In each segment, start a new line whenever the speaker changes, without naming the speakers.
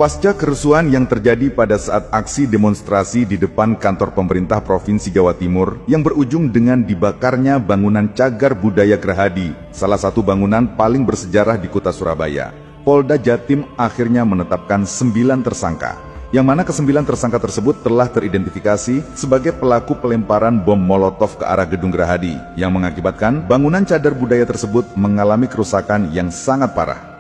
Pasca kerusuhan yang terjadi pada saat aksi demonstrasi di depan kantor pemerintah Provinsi Jawa Timur yang berujung dengan dibakarnya bangunan Cagar Budaya Gerahadi, salah satu bangunan paling bersejarah di kota Surabaya, Polda Jatim akhirnya menetapkan 9 tersangka, yang mana ke-9 tersangka tersebut telah teridentifikasi sebagai pelaku pelemparan bom molotov ke arah gedung Gerahadi, yang mengakibatkan bangunan cagar budaya tersebut mengalami kerusakan yang sangat parah.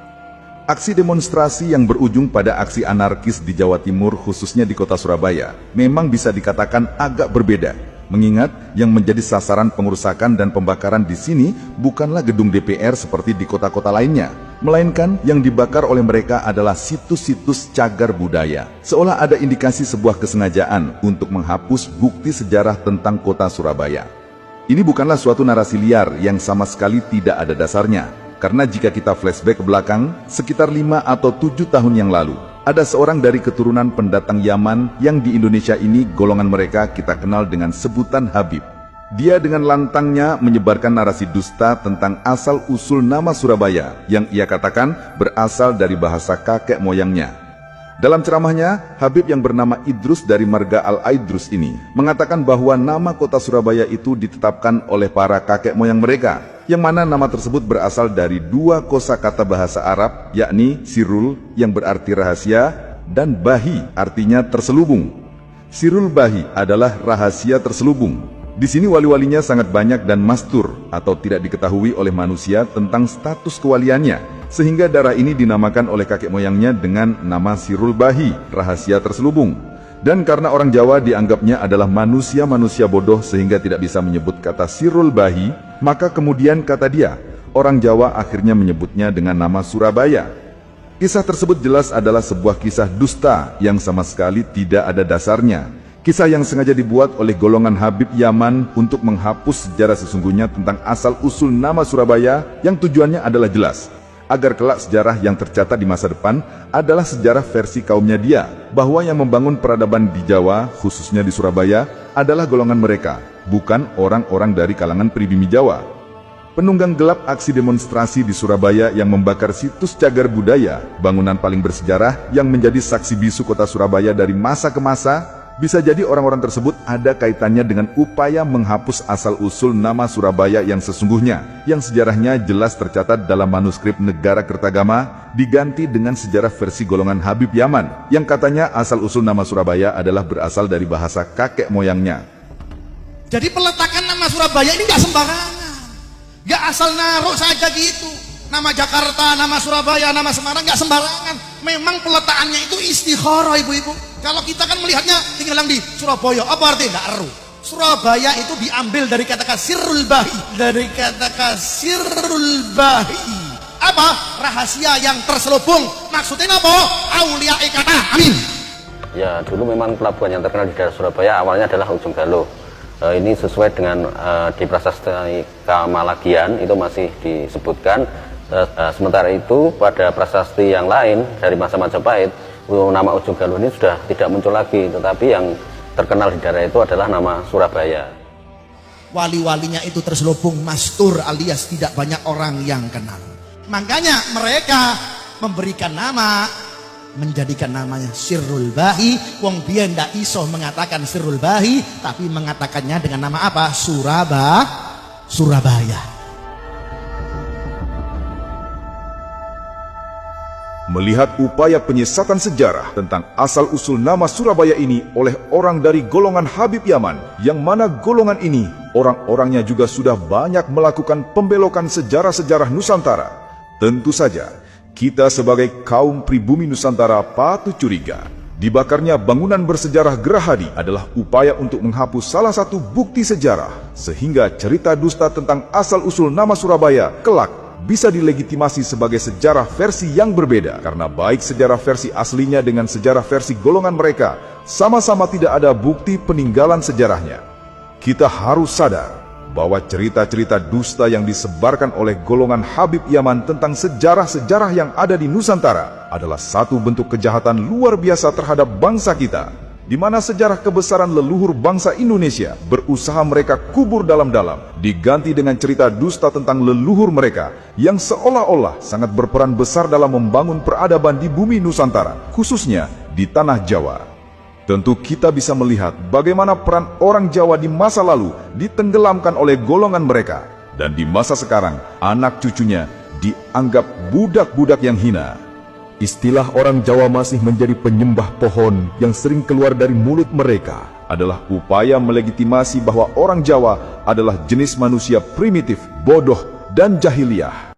Aksi demonstrasi yang berujung pada aksi anarkis di Jawa Timur, khususnya di kota Surabaya, memang bisa dikatakan agak berbeda, mengingat yang menjadi sasaran pengerusakan dan pembakaran di sini bukanlah gedung DPR seperti di kota-kota lainnya, melainkan yang dibakar oleh mereka adalah situs-situs cagar budaya, seolah ada indikasi sebuah kesengajaan untuk menghapus bukti sejarah tentang kota Surabaya. Ini bukanlah suatu narasi liar yang sama sekali tidak ada dasarnya. Karena jika kita flashback ke belakang, sekitar 5 atau 7 tahun yang lalu, ada seorang dari keturunan pendatang Yaman yang di Indonesia ini golongan mereka kita kenal dengan sebutan Habib. Dia dengan lantangnya menyebarkan narasi dusta tentang asal-usul nama Surabaya yang ia katakan berasal dari bahasa kakek moyangnya. Dalam ceramahnya, Habib yang bernama Idrus dari marga Al-Aidrus ini mengatakan bahwa nama kota Surabaya itu ditetapkan oleh para kakek moyang mereka, yang mana nama tersebut berasal dari 2 kosakata bahasa Arab, yakni sirul yang berarti rahasia dan bahi artinya terselubung. Sirul bahi adalah rahasia terselubung. Di sini wali-walinya sangat banyak dan mastur atau tidak diketahui oleh manusia tentang status kewaliannya, sehingga darah ini dinamakan oleh kakek moyangnya dengan nama Sirul Bahi, rahasia terselubung. Dan karena orang Jawa dianggapnya adalah manusia-manusia bodoh sehingga tidak bisa menyebut kata Sirul Bahi, maka kemudian kata dia, orang Jawa akhirnya menyebutnya dengan nama Surabaya. Kisah tersebut jelas adalah sebuah kisah dusta yang sama sekali tidak ada dasarnya. Kisah yang sengaja dibuat oleh golongan Habib Yaman untuk menghapus sejarah sesungguhnya tentang asal-usul nama Surabaya yang tujuannya adalah jelas, agar kelak sejarah yang tercatat di masa depan adalah sejarah versi kaumnya dia, bahwa yang membangun peradaban di Jawa, khususnya di Surabaya, adalah golongan mereka, bukan orang-orang dari kalangan pribumi Jawa. Penunggang gelap aksi demonstrasi di Surabaya yang membakar situs cagar budaya, bangunan paling bersejarah yang menjadi saksi bisu kota Surabaya dari masa ke masa, bisa jadi orang-orang tersebut ada kaitannya dengan upaya menghapus asal-usul nama Surabaya yang sesungguhnya, yang sejarahnya jelas tercatat dalam manuskrip Negara Kertagama, diganti dengan sejarah versi golongan Habib Yaman, yang katanya asal-usul nama Surabaya adalah berasal dari bahasa kakek moyangnya.
Jadi peletakan nama Surabaya ini nggak sembarangan, nggak asal naruh saja gitu. Nama Jakarta, nama Surabaya, nama Semarang nggak sembarangan. Memang peletakannya itu istikharah, ibu-ibu. Kalau kita kan melihatnya tinggal yang di Surabaya, apa artinya? Nggak eru. Surabaya itu diambil dari kata Sirul Bahi, dari kata Sirul Bahi. Apa? Rahasia yang terselubung. Maksudnya apa? Aulia kata. Amin.
Ya, dulu memang pelabuhan yang terkenal di daerah Surabaya awalnya adalah Ujung Galuh. Ini sesuai dengan di Prasasti Kamalagian itu masih disebutkan. Sementara itu pada prasasti yang lain dari masa Majapahit, nama Ujung Galuh ini sudah tidak muncul lagi, tetapi yang terkenal di daerah itu adalah nama Surabaya.
Wali-walinya itu terselubung, mastur alias tidak banyak orang yang kenal. Makanya mereka memberikan nama, menjadikan namanya Sirul Bahi. Wong biyen ndak iso mengatakan Sirul Bahi, tapi mengatakannya dengan nama apa? Surabaya.
Melihat upaya penyesatan sejarah tentang asal-usul nama Surabaya ini oleh orang dari golongan Habib Yaman, yang mana golongan ini orang-orangnya juga sudah banyak melakukan pembelokan sejarah-sejarah Nusantara, tentu saja kita sebagai kaum pribumi Nusantara patut curiga. Dibakarnya bangunan bersejarah Gerahadi adalah upaya untuk menghapus salah satu bukti sejarah, sehingga cerita dusta tentang asal-usul nama Surabaya kelak bisa dilegitimasi sebagai sejarah versi yang berbeda, karena baik sejarah versi aslinya dengan sejarah versi golongan mereka sama-sama tidak ada bukti peninggalan sejarahnya. Kita harus sadar bahwa cerita-cerita dusta yang disebarkan oleh golongan Habib Yaman tentang sejarah-sejarah yang ada di Nusantara adalah satu bentuk kejahatan luar biasa terhadap bangsa kita. di mana sejarah kebesaran leluhur bangsa Indonesia berusaha mereka kubur dalam-dalam, diganti dengan cerita dusta tentang leluhur mereka yang seolah-olah sangat berperan besar dalam membangun peradaban di bumi Nusantara, khususnya di tanah Jawa. Tentu kita bisa melihat bagaimana peran orang Jawa di masa lalu ditenggelamkan oleh golongan mereka, dan di masa sekarang anak cucunya dianggap budak-budak yang hina.
Istilah orang Jawa masih menjadi penyembah pohon yang sering keluar dari mulut mereka
Adalah upaya melegitimasi bahwa orang Jawa adalah jenis manusia primitif, bodoh, dan jahiliyah.